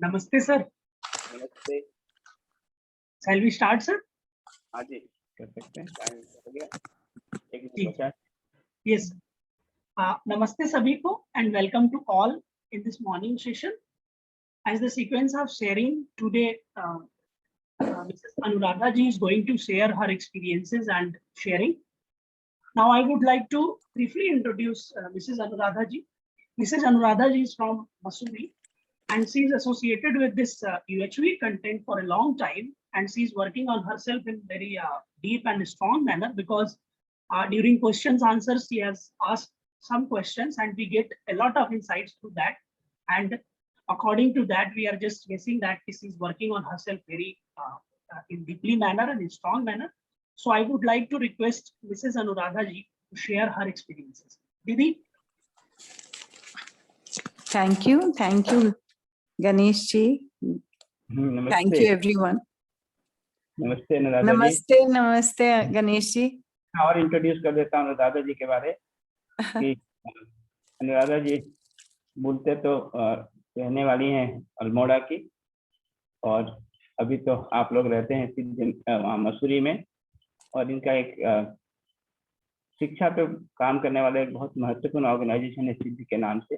Namaste, sir. नमस्ते। Shall we start, sir? हाँ जी, कर सकते हैं। टाइम हो गया, एक मिनट जी. बचा है। Yes. Namaste, sabhi ko, and welcome to all in this morning session. As the sequence of sharing today, Mrs. Anuradha ji is going to share her experiences and sharing. Now, I would like to briefly introduce Mrs. Anuradha ji. Mrs. Anuradha ji is from Mussoorie, and she is associated with this UHV content for a long time, and she is working on herself in very deep and strong manner, because during questions answers she has asked some questions and we get a lot of insights through that, and according to that we are just guessing that she is working on herself very in deeply manner and in strong manner. So I would like to request Mrs. Anuradha ji to share her experiences. Didi. Thank you, Ganesh ji. Thank you, everyone. नमस्ते अनुराधा जी। नमस्ते गणेश जी। और introduce कर देता हूँ अनुराधा जी के बारे कि अनुराधा जी बोलते तो रहने वाली हैं अल्मोड़ा की, और अभी तो आप लोग रहते हैं मसूरी में, और इनका एक शिक्षा पे काम करने वाला एक बहुत महत्वपूर्ण ऑर्गेनाइजेशन है सिद्धि के नाम से।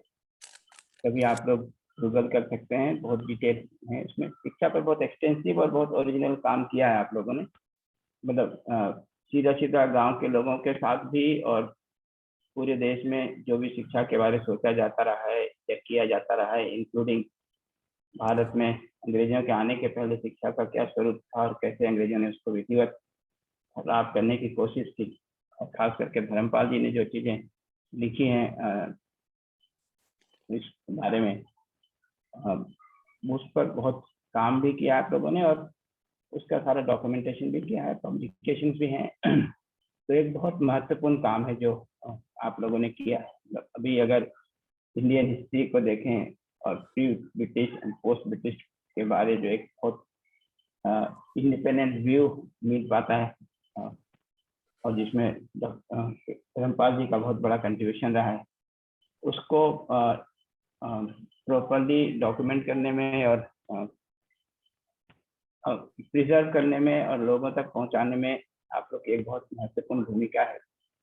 कभी आप लोग गूगल कर सकते हैं, बहुत डिटेल है इसमें। शिक्षा पर बहुत एक्सटेंसिव और बहुत ओरिजिनल काम किया है आप लोगों ने, मतलब सीधा गांव के लोगों के साथ भी, और पूरे देश में जो भी शिक्षा के बारे में सोचा जाता रहा है या किया जाता रहा है, इंक्लूडिंग भारत में अंग्रेजों के आने के पहले शिक्षा का क्या स्वरूप था और कैसे अंग्रेजों ने उसको विधिवत प्राप्त करने की कोशिश की, और खास करके धर्मपाल जी ने जो चीजें लिखी हैं इस बारे में, उस पर बहुत काम भी किया आप लोगों ने, और उसका सारा डॉक्यूमेंटेशन भी किया है, पब्लिकेशन भी हैं। तो एक बहुत महत्वपूर्ण काम है जो आप लोगों ने किया है। अभी अगर इंडियन हिस्ट्री को देखें और pre British and post British के बारे जो एक बहुत इंडिपेंडेंट व्यू मिल पाता है, और जिसमें धर्मपाल जी का बहुत बड़ा कंट्रीब्यूशन रहा है, उसको प्रॉपर्ली डॉक्यूमेंट करने में और प्रिजर्व करने में और लोगों तक पहुंचाने में आप लोग की एक बहुत महत्वपूर्ण भूमिका है,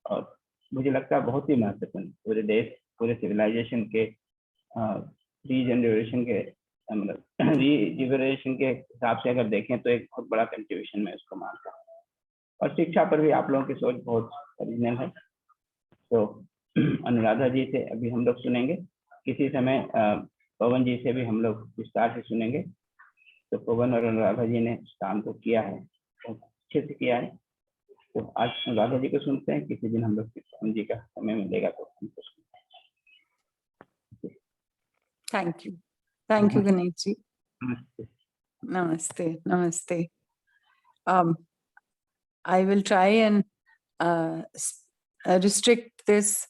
और मुझे लगता है बहुत ही महत्वपूर्ण। पूरे देश, पूरे सिविलाइजेशन के रीजनरेशन के मतलब रीजनरेशन के हिसाब से अगर देखें तो एक बहुत बड़ा कंट्रीब्यूशन मैं उसको मानता हूँ। और शिक्षा पर भी आप लोगों की सोच बहुत ओरिजिनल है। तो अनुराधा जी से अभी हम लोग सुनेंगे, किसी समय पवन जी से भी हम लोग विस्तार से सुनेंगे। तो पवन और अनुराधा जी ने इस काम को किया है, बहुत अच्छे से किया है। तो आज अनुराधा जी को सुनते हैं, किसी दिन हम लोग पवन जी का समय मिलेगा तो उनको सुनते हैं। Thank you Ganesh ji. नमस्ते। नमस्ते। I will try and restrict this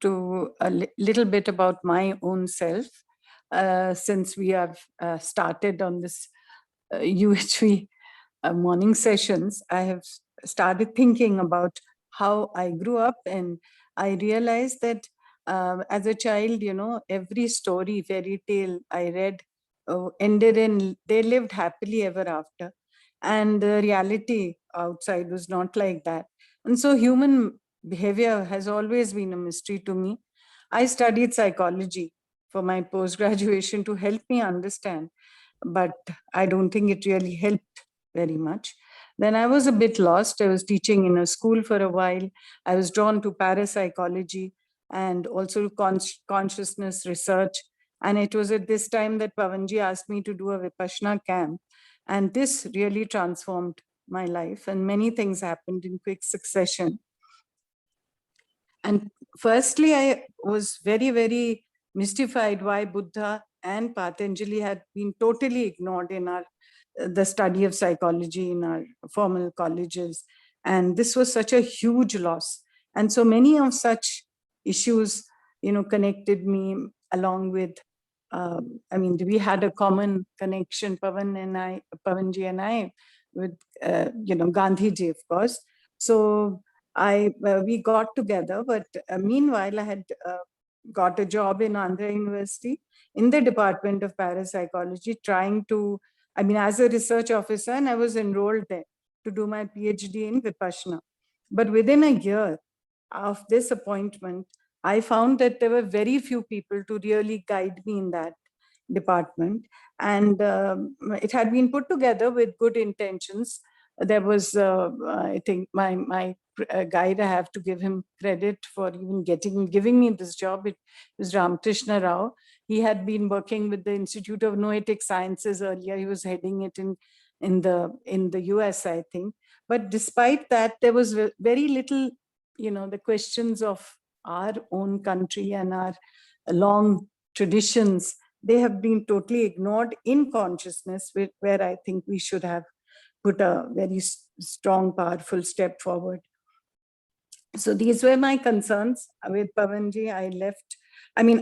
to a little bit about my own self, since we have started on this UHV morning sessions. I have started thinking about how I grew up, and I realized that as a child, you know, every story, fairy tale I read ended in they lived happily ever after, and the reality outside was not like that. And so human behavior has always been a mystery to me. I studied psychology for my post-graduation to help me understand, but I don't think it really helped very much. Then I was a bit lost. I was teaching in a school for a while. I was drawn to parapsychology and also consciousness research. And it was at this time that Pavanji asked me to do a Vipassana camp. And this really transformed my life, and many things happened in quick succession. And firstly, I was very, very mystified why Buddha and Patanjali had been totally ignored in the study of psychology in our formal colleges. And this was such a huge loss. And so many of such issues, you know, connected me along with, I mean, we had a common connection, Pavanji and I, with, you know, Gandhiji, of course. So we got together, but meanwhile, I had got a job in Andhra University in the Department of Parapsychology, trying to, I mean, as a research officer, and I was enrolled there to do my PhD in Vipassana. But within a year of this appointment, I found that there were very few people to really guide me in that department. And it had been put together with good intentions. There was, I think, my guide, I have to give him credit for even giving me this job. It was Ramakrishna Rao. He had been working with the Institute of Noetic Sciences earlier. He was heading it in the US, I think. But despite that, there was very little, the questions of our own country and our long traditions, they have been totally ignored in consciousness, where I think we should have put a very strong, powerful step forward. So these were my concerns with Pavanji.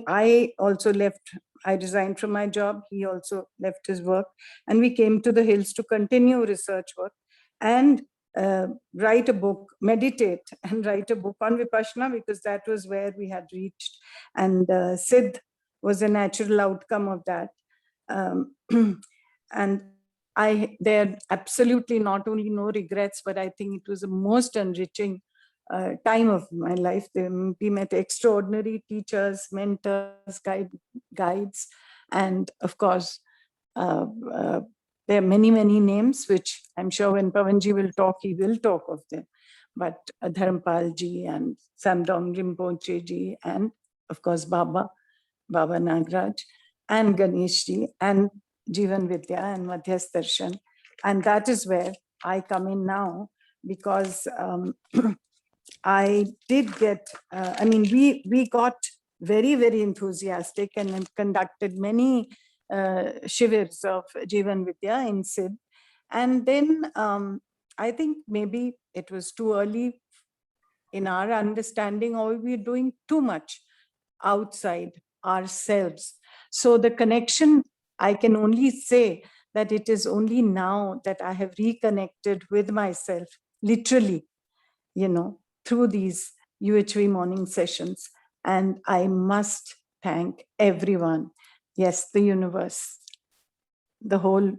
I also left, I resigned from my job. He also left his work, and we came to the hills to continue research work and write a book, meditate and write a book on Vipassana, because that was where we had reached. And Siddh was a natural outcome of that. And there are absolutely not only no regrets, but I think it was the most enriching time of my life. We met extraordinary teachers, mentors, guides, and of course, there are many, many names, which I'm sure when Pavanji will talk, he will talk of them. But Dharmpal ji and Samdong Rinpoche ji, and of course, Baba Nagraj, and Ganesh ji, and Jivan Vidya and Madhyas Darshan. And that is where I come in now, because I did get, we got very, very enthusiastic and conducted many shivers of Jivan Vidya in Siddh. And then I think maybe it was too early in our understanding, or we were doing too much outside ourselves. So the connection, I can only say that it is only now that I have reconnected with myself, literally, through these UHV morning sessions. And I must thank everyone. Yes, the universe, the whole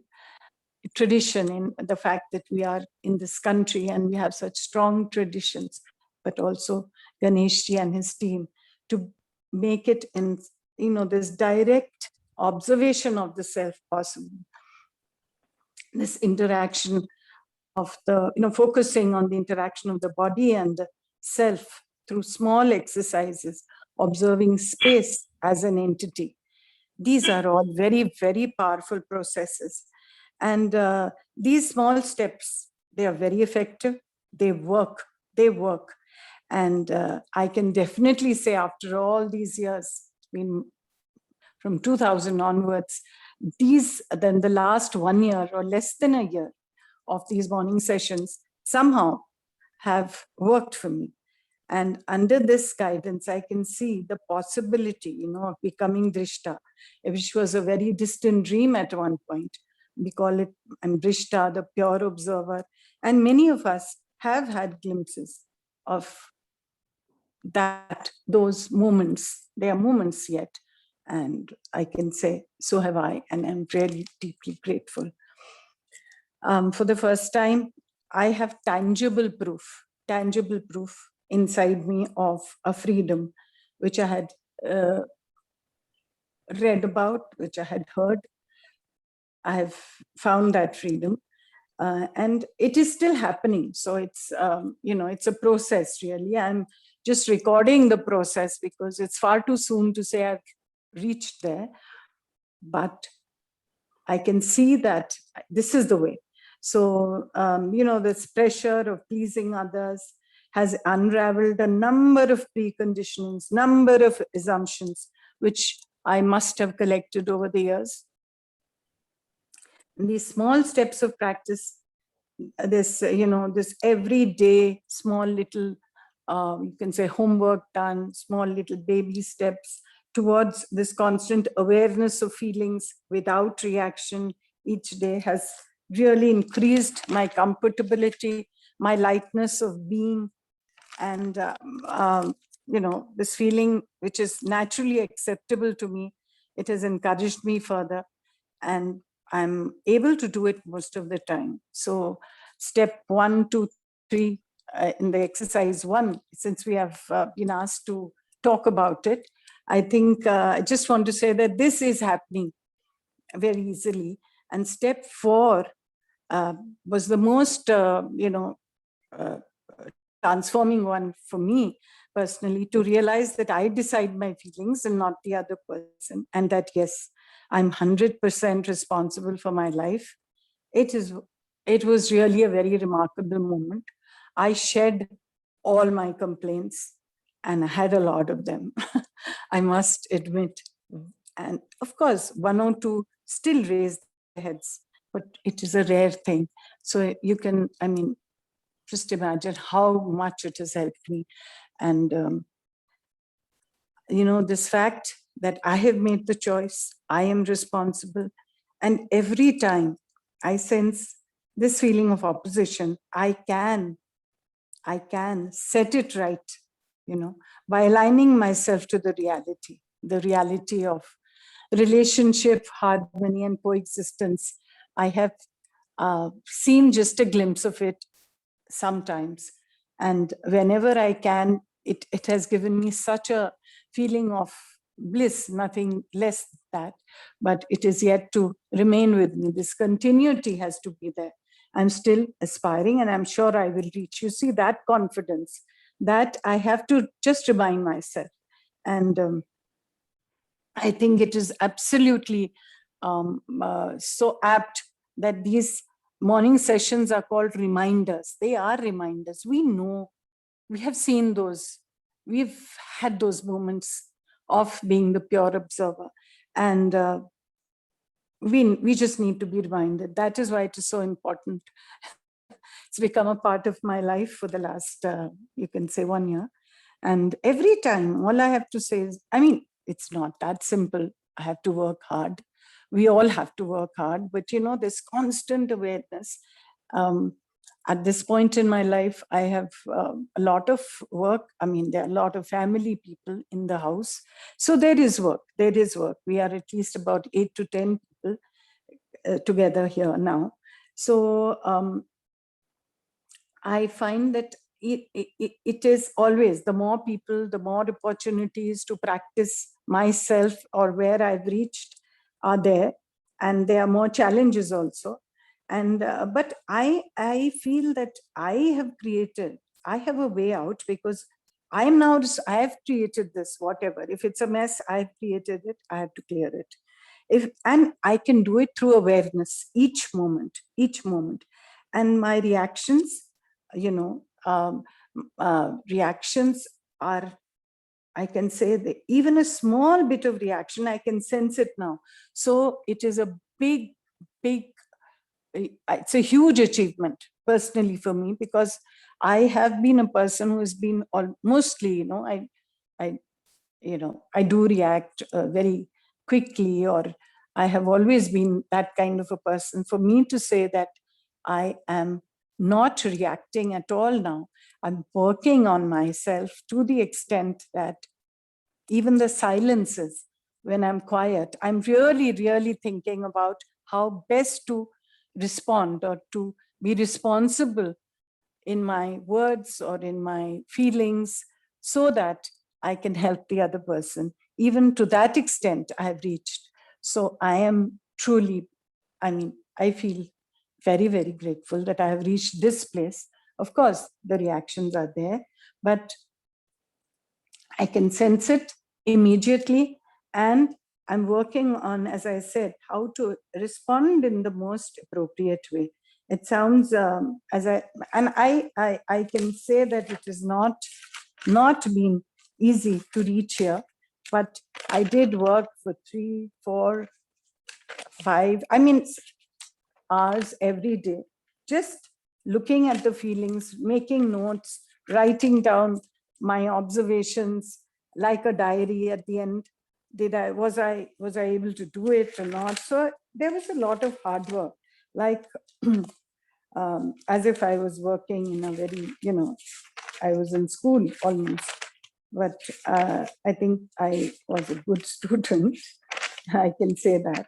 tradition, in the fact that we are in this country and we have such strong traditions, but also Ganeshji and his team to make it in, this direct observation of the self possible. This interaction of the, focusing on the interaction of the body and the self through small exercises, observing space as an entity. These are all very, very powerful processes. And these small steps, they are very effective. They work. And I can definitely say, after all these years, from 2000 onwards, then the last 1 year or less than a year of these morning sessions somehow have worked for me. And under this guidance, I can see the possibility, of becoming Drishta, which was a very distant dream at one point. We call it, I'm Drishta, the pure observer. And many of us have had glimpses of that, those moments. They are moments yet. And I can say, so have I, and I'm really deeply grateful. For the first time, I have tangible proof inside me of a freedom, which I had read about, which I had heard. I have found that freedom, and it is still happening. So it's, it's a process, really. I'm just recording the process because it's far too soon to say I've reached there, but I can see that this is the way. So, this pressure of pleasing others has unraveled a number of preconditionings, number of assumptions, which I must have collected over the years. And these small steps of practice, this everyday small little, you can say homework done, small little baby steps towards this constant awareness of feelings without reaction each day has really increased my comfortability, my lightness of being. And this feeling which is naturally acceptable to me, it has encouraged me further, and I'm able to do it most of the time. So step 1, 2, 3 in the exercise 1, since we have been asked to talk about it, I think I just want to say that this is happening very easily. And step 4 was the most, transforming one for me personally, to realize that I decide my feelings and not the other person, and that yes, I'm 100% responsible for my life. It was really a very remarkable moment. I shared all my complaints, and I had a lot of them, I must admit. And of course, 1 or 2 still raise their heads, but it is a rare thing. So you can, just imagine how much it has helped me. And this fact that I have made the choice, I am responsible, and every time I sense this feeling of opposition, I can set it right, by aligning myself to the reality of relationship, harmony, and coexistence. I have seen just a glimpse of it sometimes, and whenever I can, it has given me such a feeling of bliss, nothing less than that. But it is yet to remain with me. This continuity has to be there. I'm still aspiring, and I'm sure I will reach. You see, that confidence, that I have to just remind myself. And I think it is absolutely so apt that these morning sessions are called reminders. They are reminders. We know, we have seen those, we've had those moments of being the pure observer, and we just need to be reminded. That is why it is so important. It's become a part of my life for the last, you can say, 1 year. And every time, all I have to say is, it's not that simple. I have to work hard. We all have to work hard, but this constant awareness. At this point in my life, I have a lot of work. There are a lot of family people in the house. So there is work. We are at least about 8 to 10 people together here now. So I find that it is always, the more people, the more opportunities to practice myself or where I've reached are there, and there are more challenges also. And but I feel that I have a way out, because I have created this, whatever. If it's a mess, I've created it, I have to clear it. And I can do it through awareness, each moment. And my reactions, reactions are, I can say that even a small bit of reaction, I can sense it now. So it is a big, it's a huge achievement personally for me, because I have been a person who has been mostly, I do react very quickly, or I have always been that kind of a person. For me to say that I am not reacting at all now, I'm working on myself to the extent that even the silences, when I'm quiet, I'm really thinking about how best to respond, or to be responsible in my words or in my feelings, so that I can help the other person. Even to that extent, I have reached. So I am truly, I feel very grateful that I have reached this place. Of course, the reactions are there, but I can sense it immediately, and I'm working on, as I said, how to respond in the most appropriate way. It sounds I can say that it is not been easy to reach here, but I did work for 3, 4, 5, hours every day, just looking at the feelings, making notes, writing down my observations like a diary at the end. Was I able to do it or not? So there was a lot of hard work, like as if I was working in a very, I was in school almost. but I think I was a good student. I can say that.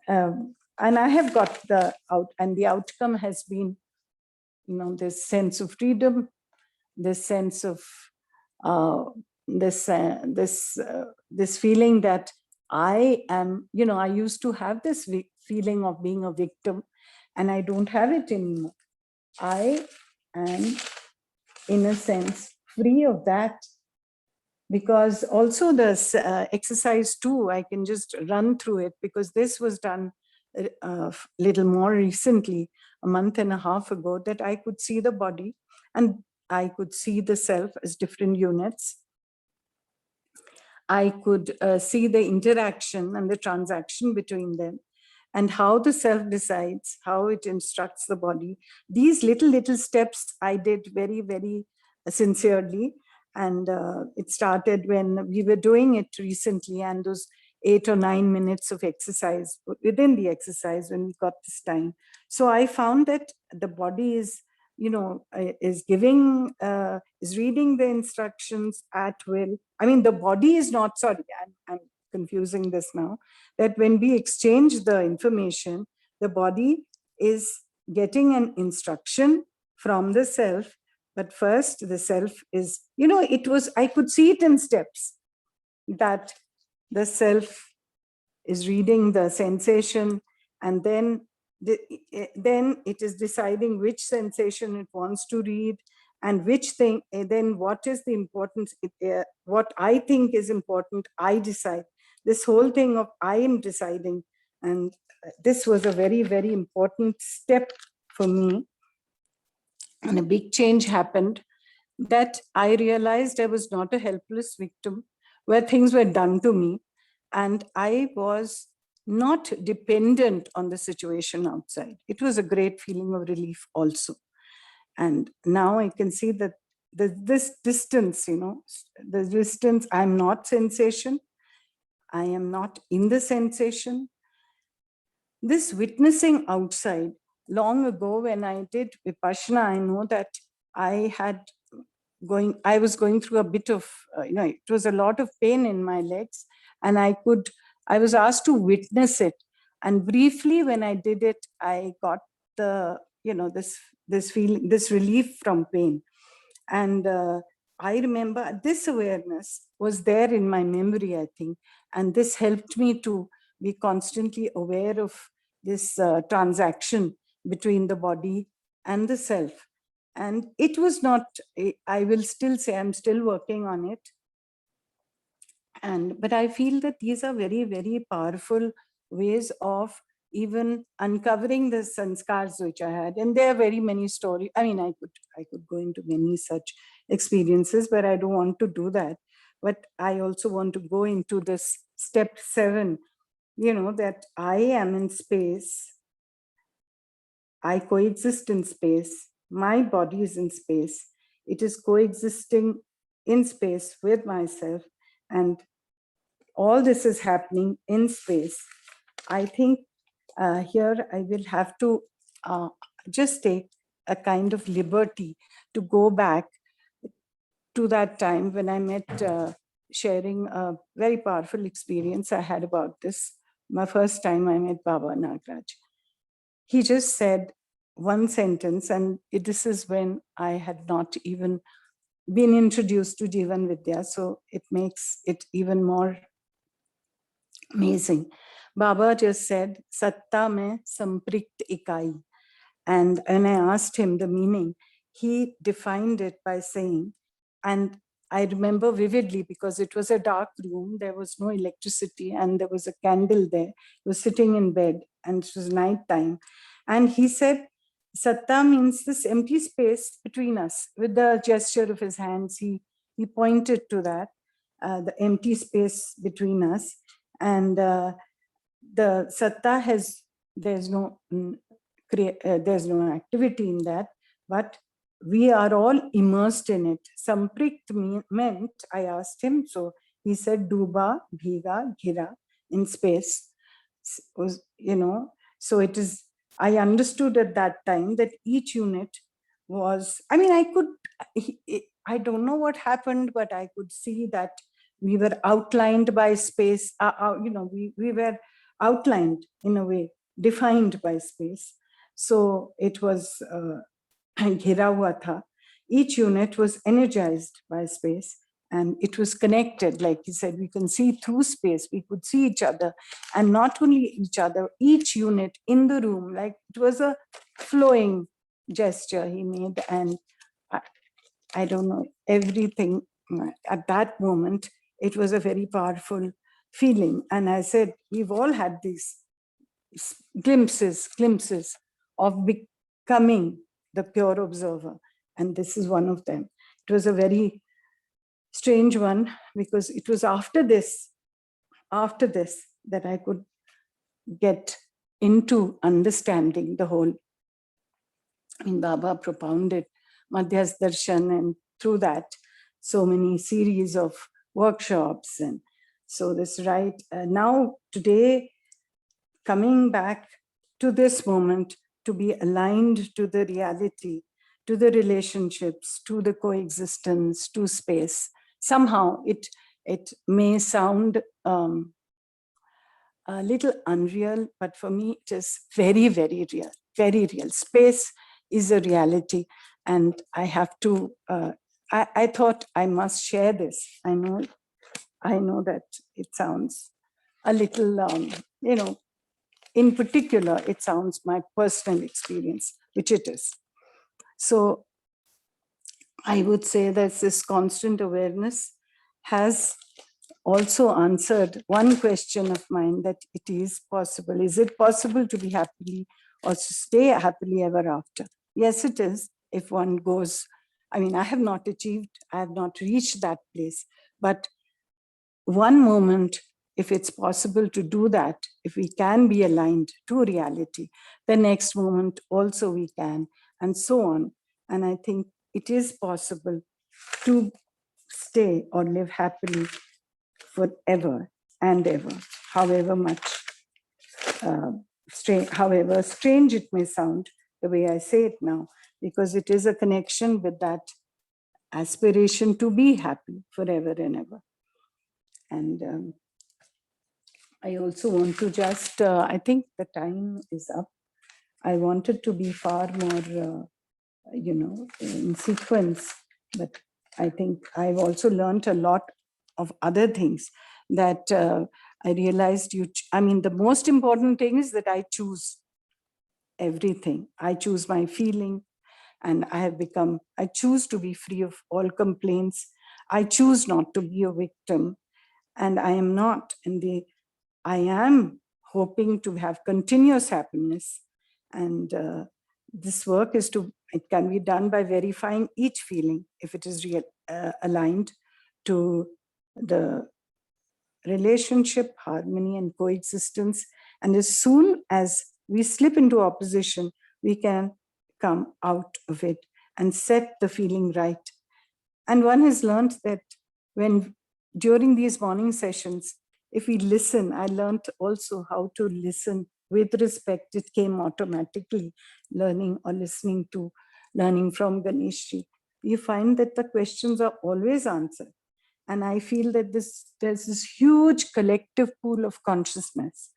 And I have got the outcome has been, this sense of freedom, this sense of this feeling that I am, I used to have this feeling of being a victim, and I don't have it anymore. I am, in a sense, free of that. Because also this exercise too, I can just run through it, because this was done a little more recently, a month and a half ago, that I could see the body and I could see the self as different units. I could see the interaction and the transaction between them, and how the self decides, how it instructs the body. These little steps I did very, very sincerely. And it started when we were doing it recently, and those 8 or 9 minutes of exercise within the exercise when we got this time. So I found that the body is, is giving, is reading the instructions at will. I mean, the body is not, sorry, I'm confusing this now, that when we exchange the information, the body is getting an instruction from the self. But first, the self is, I could see it in steps, that the self is reading the sensation, and then it is deciding which sensation it wants to read, and which thing, then what is the importance, what I think is important, I decide. This whole thing of I am deciding, and this was a very, very important step for me. And a big change happened, that I realized I was not a helpless victim where things were done to me, and I was not dependent on the situation outside. It was a great feeling of relief also. And now I can see that this distance, the distance, I'm not sensation, I am not in the sensation. This witnessing outside, long ago when I did Vipassana, I know that I was going through a bit of, it was a lot of pain in my legs, and I was asked to witness it. And briefly when I did it, I got the, this feeling, this relief from pain. And I remember this awareness was there in my memory, I think. And this helped me to be constantly aware of this transaction between the body and the self. And it was not, I will still say, I'm still working on it. But I feel that these are very, very powerful ways of even uncovering the sanskars which I had. And there are very many stories. I mean, I could go into many such experiences, but I don't want to do that. But I also want to go into this step 7, that I am in space. I coexist in space. My body is in space. It is coexisting in space with myself. And all this is happening in space. I think here I will have to just take a kind of liberty to go back to that time when I met, sharing a very powerful experience I had about this. My first time I met Baba Nagraj. He just said one sentence, and this is when I had not even been introduced to Jivan Vidya, so it makes it even more amazing. Baba just said, Satta mein samprikt ikai. And when I asked him the meaning, he defined it by saying, and I remember vividly because it was a dark room, there was no electricity, and there was a candle there. He was sitting in bed, and it was night time. And he said, Satta means this empty space between us. With the gesture of his hands, he pointed to that, the empty space between us. And the Satta there's no activity in that, but we are all immersed in it. Samprikt meant, I asked him, so he said, Duba, Bhiga, Ghira, in space. So it is, I understood at that time that each unit was, I mean, I don't know what happened, but I could see that we were outlined by space. We were outlined in a way, defined by space. So it was घिरा हुआ था. Each unit was energized by space, and it was connected. Like he said, we can see through space. We could see each other, and not only each other, each unit in the room. Like it was a flowing gesture he made, and I don't know, everything at that moment. It was a very powerful feeling. And I said, we've all had these glimpses of becoming the pure observer. And this is one of them. It was a very strange one, because it was after this that I could get into understanding the whole. Baba propounded Madhyas Darshan, and through that, so many series of workshops. And so this now, today, coming back to this moment, to be aligned to the reality, to the relationships, to the coexistence, to space. Somehow it may sound a little unreal, but for me it is very, very real, very real. Space is a reality, and I have to, I thought I must share this. I know that it sounds a little, in particular, it sounds my personal experience, which it is. So I would say that this constant awareness has also answered one question of mine, that it is possible. Is it possible to be happily or to stay happily ever after? Yes, it is, if one goes. I mean, I have not reached that place, but one moment, if it's possible to do that, if we can be aligned to reality, the next moment also we can, and so on. And I think it is possible to stay or live happily forever and ever, however strange it may sound, the way I say it now, because it is a connection with that aspiration to be happy forever and ever. And I also want to just, I think the time is up. I wanted to be far more, in sequence, but I think I've also learned a lot of other things that I realized the most important thing is that I choose everything. I choose my feeling, and I choose to be free of all complaints. I choose not to be a victim, and I am not. I am hoping to have continuous happiness. And this work it can be done by verifying each feeling, if it is aligned to the relationship, harmony, and coexistence. And as soon as we slip into opposition, we can come out of it and set the feeling right. And one has learned that during these morning sessions, if we listen, I learned also how to listen with respect. It came automatically, learning from Ganeshji. You find that the questions are always answered. And I feel that there's this huge collective pool of consciousness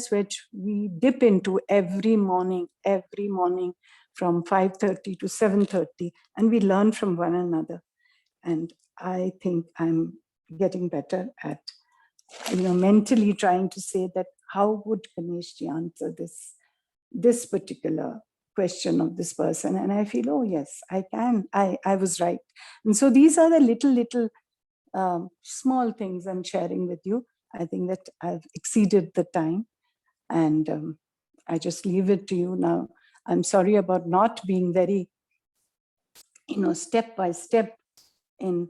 which we dip into every morning from 5:30 to 7:30, and we learn from one another. And I think I'm getting better at, mentally trying to say that how would Ganeshji answer this particular question of this person? And I feel, oh yes, I can. I was right. And so these are the little small things I'm sharing with you. I think that I've exceeded the time, and I just leave it to you now. I'm sorry about not being very, step by step in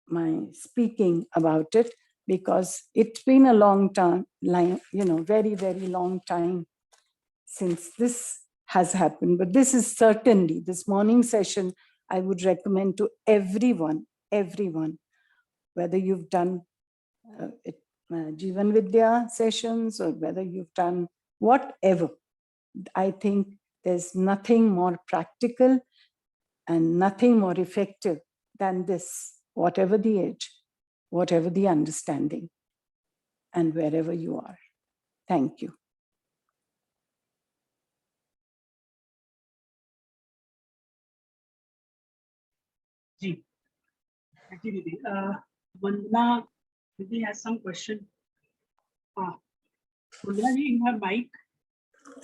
my speaking about it, because it's been a long time, very, very long time since this has happened. But this is certainly, this morning session, I would recommend to everyone, whether you've done Jivan Vidya sessions or whether you've done whatever. I think there's nothing more practical and nothing more effective than this, whatever the age, whatever the understanding, and wherever you are. Thank you. Ji. Thank you, Didi. Vandana, Didi has some question. Vandana ji, you have mic.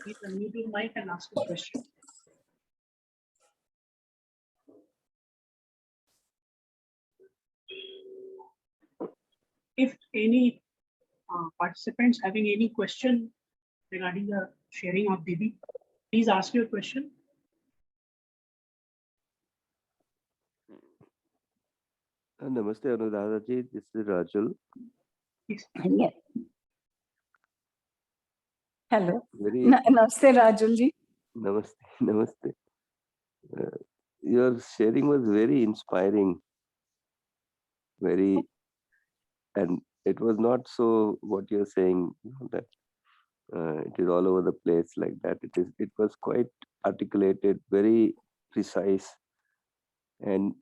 Please unmute your mic and ask a question. If any participants having any question regarding the sharing of Didi, please ask your question. Namaste Anuradha ji, this is Rajul. Yes. Yes. Hello. Very Namaste, Rajul ji. namaste, namaste. Your sharing was very inspiring. And it was not so what you're saying, that it is all over the place like that. It was quite articulated, very precise, and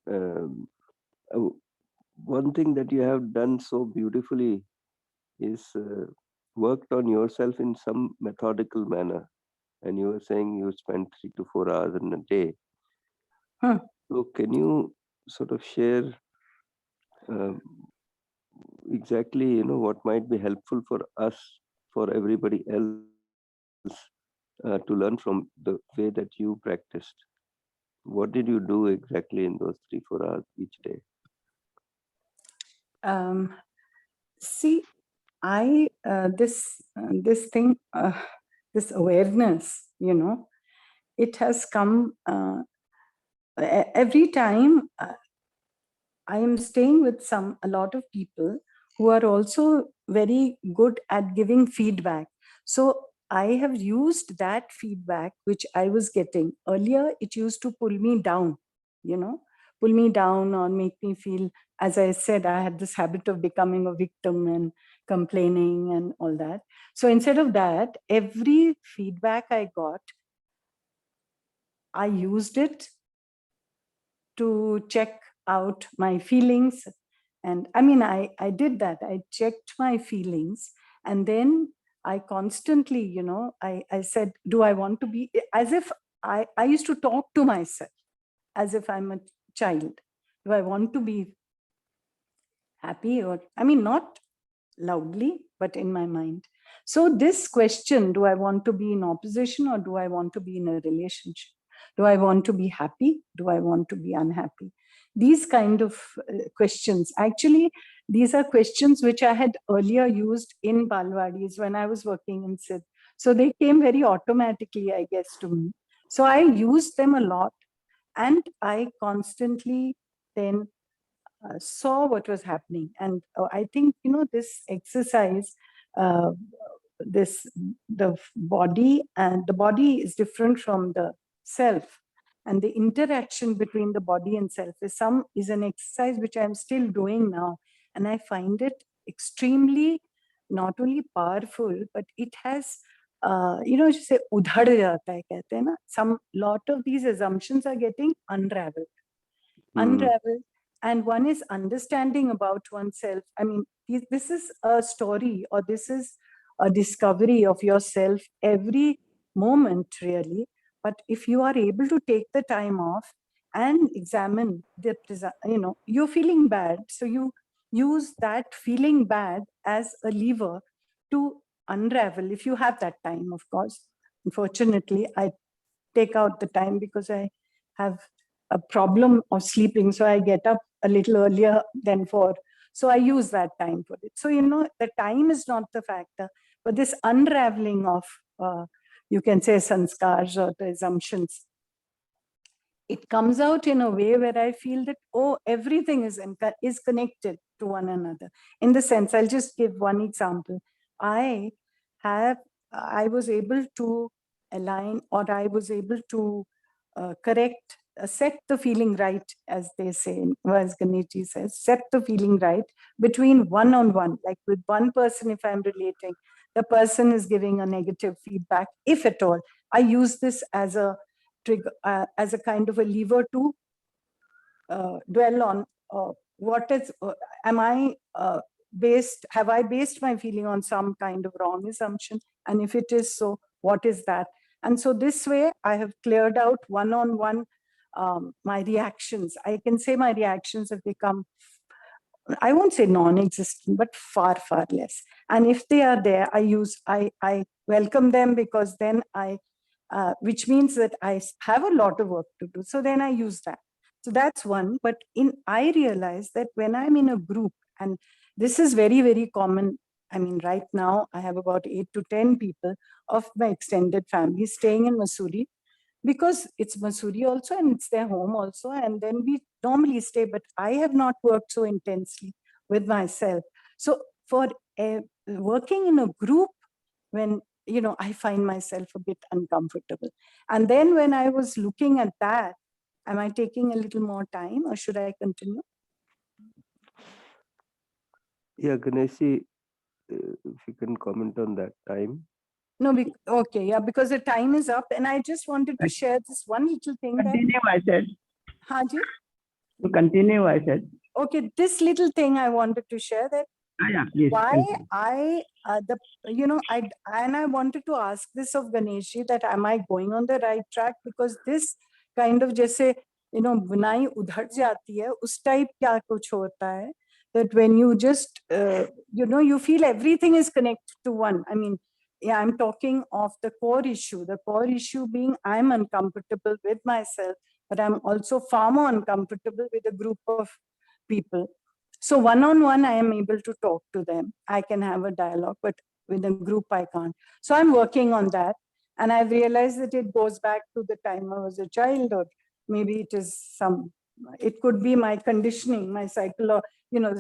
one thing that you have done so beautifully is worked on yourself in some methodical manner. And you were saying you spend 3 to 4 hours in a day. So can you sort of share exactly, what might be helpful for us, for everybody else, to learn from the way that you practiced? What did you do exactly in those 3-4 hours each day? See, I this thing, this awareness, it has come every time. I am staying with a lot of people who are also very good at giving feedback. So I have used that feedback which I was getting earlier. It used to pull me down, pull me down or make me feel, as I said, I had this habit of becoming a victim and complaining and all that. So instead of that, every feedback I got, I used it to check out my feelings. And I mean, I did that. I checked my feelings, and then I constantly, I said, do I want to be, as if I used to talk to myself as if I'm a child. Do I want to be happy? Or, I mean, not loudly, but in my mind. So this question, do I want to be in opposition or do I want to be in a relationship? Do I want to be happy? Do I want to be unhappy? These kind of questions, actually, these are questions which I had earlier used in Balwadis when I was working in Sid. So they came very automatically, I guess, to me. So I used them a lot, and I constantly then saw what was happening. And I think, this exercise, the body, and the body is different from the self. And the interaction between the body and self is an exercise which I'm still doing now. And I find it extremely not only powerful, but it has, just say, udhad jata hai, kehte hai na? Some lot of these assumptions are getting unraveled. And one is understanding about oneself. I mean, this is a story, or this is a discovery of yourself every moment, really. But if you are able to take the time off and examine you're feeling bad, so you use that feeling bad as a lever to unravel, if you have that time, of course. Unfortunately, I take out the time because I have a problem of sleeping. So I get up a little earlier than 4. So I use that time for it. So, the time is not the factor, but this unraveling of, you can say, sanskars or the assumptions, it comes out in a way where I feel that, everything is connected to one another. In the sense, I'll just give one example. I was able to align, or I was able to correct, set the feeling right, as they say, as Ganeshji says, set the feeling right between one-on-one, like with one person. If I'm relating, the person is giving a negative feedback, if at all, I use this as a trigger, as a kind of a lever to dwell on what is, have I based my feeling on some kind of wrong assumption? And if it is so, what is that? And so this way I have cleared out one-on-one my reactions. I can say my reactions have become, I won't say non-existent, but far, far less. And if they are there, I welcome them, because then which means that I have a lot of work to do. So then I use that. So that's one. But I realize that when I'm in a group, and this is very, very common. I mean, right now I have about 8 to 10 people of my extended family staying in Mussoorie, because it's Mussoorie also and it's their home also. And then we normally stay, but I have not worked so intensely with myself. So for working in a group, when, I find myself a bit uncomfortable. And then when I was looking at that, am I taking a little more time, or should I continue? Yeah, Ganeshi, if you can comment on that time. No, okay, yeah, because the time is up, and I just wanted to share this one little thing. Continue, I said. Haji? To continue, I said. Okay, this little thing I wanted to share, that Yeah, yes, why continue. I wanted to ask this of Ganeshi, that am I going on the right track? Because this kind of jaise, bunai udhar jati hai, us type kya kuch hota hai, that when you just, you feel everything is connected to one. I mean, yeah, I'm talking of the core issue being I'm uncomfortable with myself, but I'm also far more uncomfortable with a group of people. So one-on-one, I am able to talk to them. I can have a dialogue, but with a group, I can't. So I'm working on that. And I've realized that it goes back to the time I was a child, or maybe it could be my conditioning, my the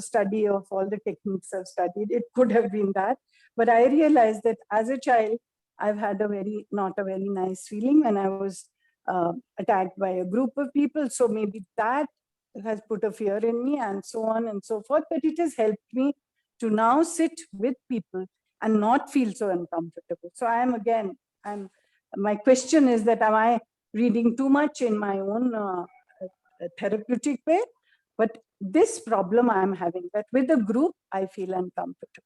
study of all the techniques I've studied. It could have been that. But I realized that as a child, I've had not a very nice feeling when I was attacked by a group of people. So maybe that has put a fear in me, and so on and so forth. But it has helped me to now sit with people and not feel so uncomfortable. So my question is that, am I reading too much in my own therapeutic way? But this problem I'm having, that with a group, I feel uncomfortable.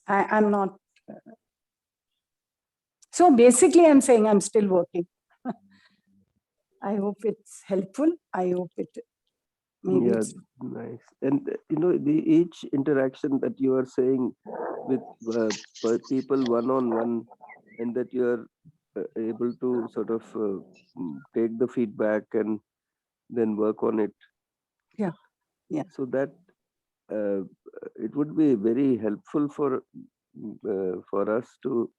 I'm not. So basically, I'm saying I'm still working. I hope it's helpful. I hope it. Maybe yeah, nice. And each interaction that you are saying with people one-on-one, and that you are able to sort of take the feedback and then work on it. Yeah. So that it would be very helpful for us to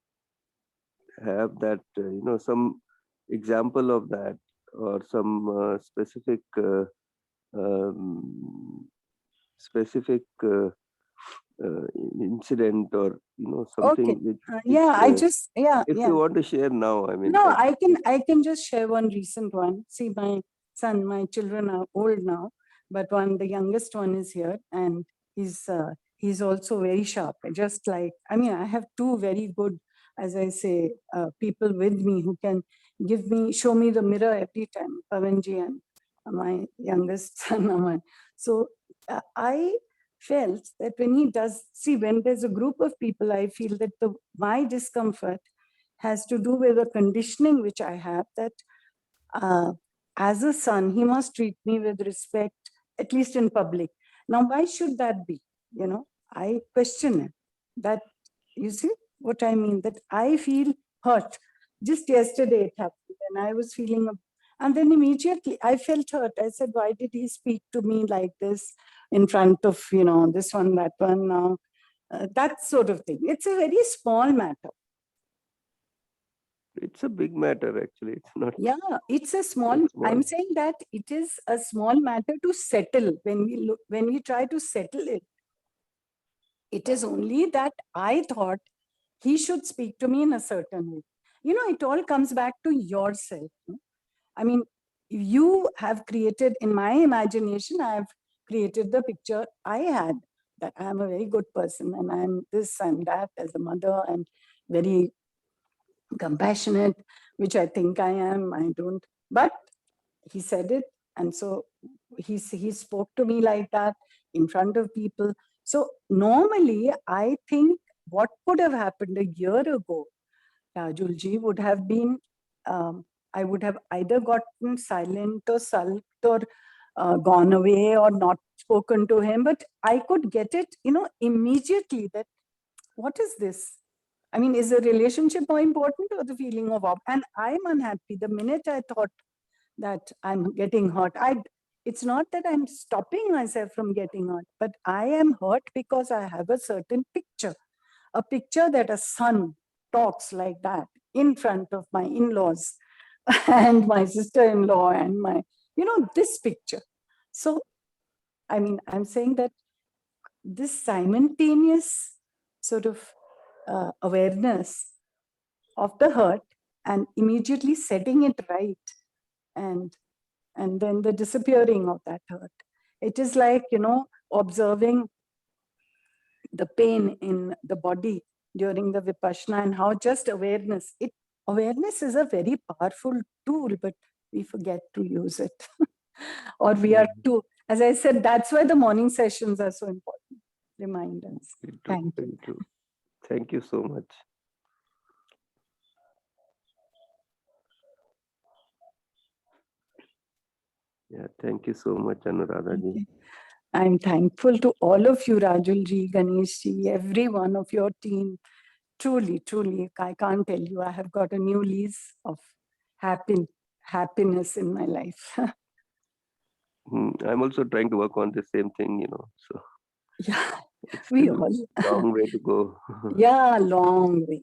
have that, some example of that, or some specific incident, or something. Okay. Which, if yeah. you want to share now, I mean. No, I can just share one recent one. See, my children are old now, but the youngest one is here, and he's also very sharp. Just like, I have two very good, as I say, people with me who can show me the mirror every time, Pavanji and my youngest son, Aman. So I felt that when when there's a group of people, I feel that my discomfort has to do with the conditioning which I have, that as a son, he must treat me with respect, at least in public. Now, why should that be? I question it. That, you see what I mean? That I feel hurt. Just yesterday it happened, and I was feeling, and then immediately I felt hurt. I said, why did he speak to me like this in front of, this one, that one now? That sort of thing. It's a very small matter. It's a big matter, actually. It's not. Yeah, it's a small. I'm saying that it is a small matter to settle. When we try to settle it, it is only that I thought he should speak to me in a certain way. It all comes back to yourself. I mean, you have created, in my imagination, I have created the picture I had, that I am a very good person, and I'm this and that as a mother, and very compassionate, which I think I am. I don't. But he said it, And so he spoke to me like that in front of people. So normally, I think what could have happened a year ago, Rajulji, would have been, I would have either gotten silent or sulked or gone away or not spoken to him, but I could get it, immediately that, what is this? I mean, is the relationship more important or the feeling of awe? And I'm unhappy. The minute I thought that I'm getting hurt, it's not that I'm stopping myself from getting hurt, but I am hurt because I have a certain picture, a picture that a son talks like that in front of my in-laws and my sister-in-law and my, this picture. So, I mean, I'm saying that this simultaneous sort of awareness of the hurt and immediately setting it right, and then the disappearing of that hurt. It is like, observing the pain in the body during the Vipassana, and how just awareness is a very powerful tool, but we forget to use it. Or we are too, as I said, that's why the morning sessions are so important. Reminders. Thank you. Thank you so much. Yeah, thank you so much, Anuradha ji. I'm thankful to all of you, Rajul ji, Ganesh ji, every one of your team. Truly, truly, I can't tell you, I have got a new lease of happiness in my life. I'm also trying to work on the same thing, so. Yeah, it's we still all. a long way to go. Yeah, long way.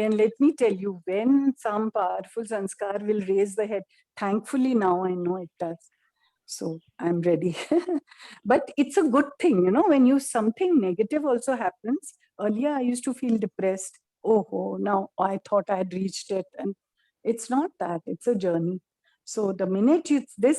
And let me tell you, when some powerful sanskar will raise the head, thankfully now I know it does. So I'm ready. But it's a good thing, when something negative also happens. Earlier, I used to feel depressed. Oh, now I thought I had reached it. And it's not that, it's a journey. So the minute this